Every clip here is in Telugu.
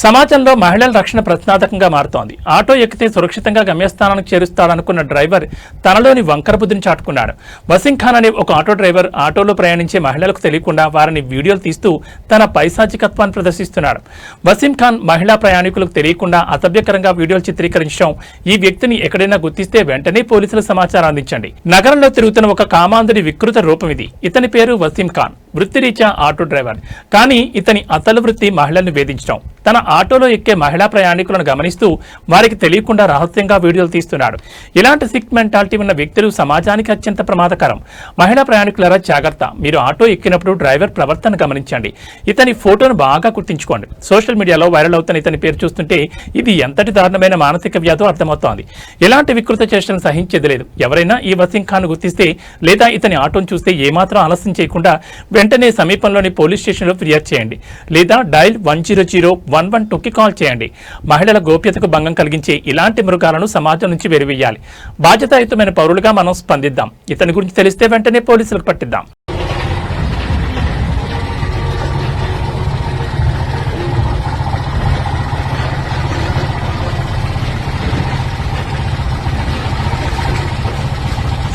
సమాజంలో మహిళల రక్షణ ప్రశ్నార్థకంగా మారుతోంది. ఆటో ఎక్కితే సురక్షితంగా గమ్యస్థానానికి చేరుస్తాడనుకున్న డ్రైవర్ తనలోని వంకర బుద్ధిని చాటుకున్నాడు. వసీం ఖాన్ అనే ఒక ఆటో డ్రైవర్ ఆటోలో ప్రయాణించే మహిళలకు తెలియకుండా వారిని వీడియోలు తీస్తూ తన పైశాచికత్వాన్ని ప్రదర్శిస్తున్నాడు. వసీం ఖాన్ మహిళా ప్రయాణికులకు తెలియకుండా అసభ్యకరంగా వీడియోలు చిత్రీకరించడం, ఈ వ్యక్తిని ఎక్కడైనా గుర్తిస్తే వెంటనే పోలీసులు సమాచారం అందించండి. నగరంలో తిరుగుతున్న ఒక కామాంధుడి వికృత రూపం ఇది. ఇతని పేరు వసీం ఖాన్. వృత్తిరీత్యా ఆటో డ్రైవర్. కానీ ఇతని అసలు వృత్తి మహిళలను వేధించడం. తన ఆటోలో ఎక్కే మహిళా ప్రయాణికులను గమనిస్తూ వారికి తెలియకుండా రహస్యంగా వీడియోలు తీస్తున్నాడు. ఇలాంటి సిక్ మెంటాలిటీ ఉన్న వ్యక్తులు సమాజానికి అత్యంత ప్రమాదకరం. మహిళా ప్రయాణికులారా జాగ్రత్త. మీరు ఆటో ఎక్కినప్పుడు డ్రైవర్ ప్రవర్తన గమనించండి. ఇతని ఫోటోను బాగా గుర్తించుకోండి. సోషల్ మీడియాలో వైరల్ అవుతున్న ఇతని పేరు చూస్తుంటే ఇది ఎంతటి దారుణమైన మానసిక వ్యాధో అర్థమవుతోంది. ఎలాంటి వికృత చేష్టలను సహించేది లేదు. ఎవరైనా ఈ వసీం ఖాన్ గుర్తిస్తే లేదా ఇతని ఆటోను చూస్తే ఏమాత్రం ఆలస్యం చేయకుండా వెంటనే సమీపంలోని పోలీస్ స్టేషన్లో ఫిర్యాదు చేయండి లేదా డైల్ 100-112కి కాల్ చేయండి. మహిళల గోప్యతకు భంగం కలిగించే ఇలాంటి మృగాలను సమాజం నుంచి వెలివేయాలి. బాధ్యతాయుతమైన పౌరులుగా మనం స్పందిద్దాం. ఇతని గురించి తెలిస్తే వెంటనే పోలీసులకు పట్టిద్దాం.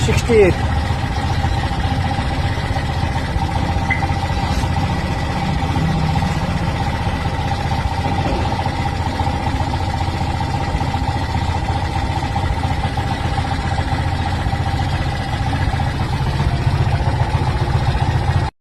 $68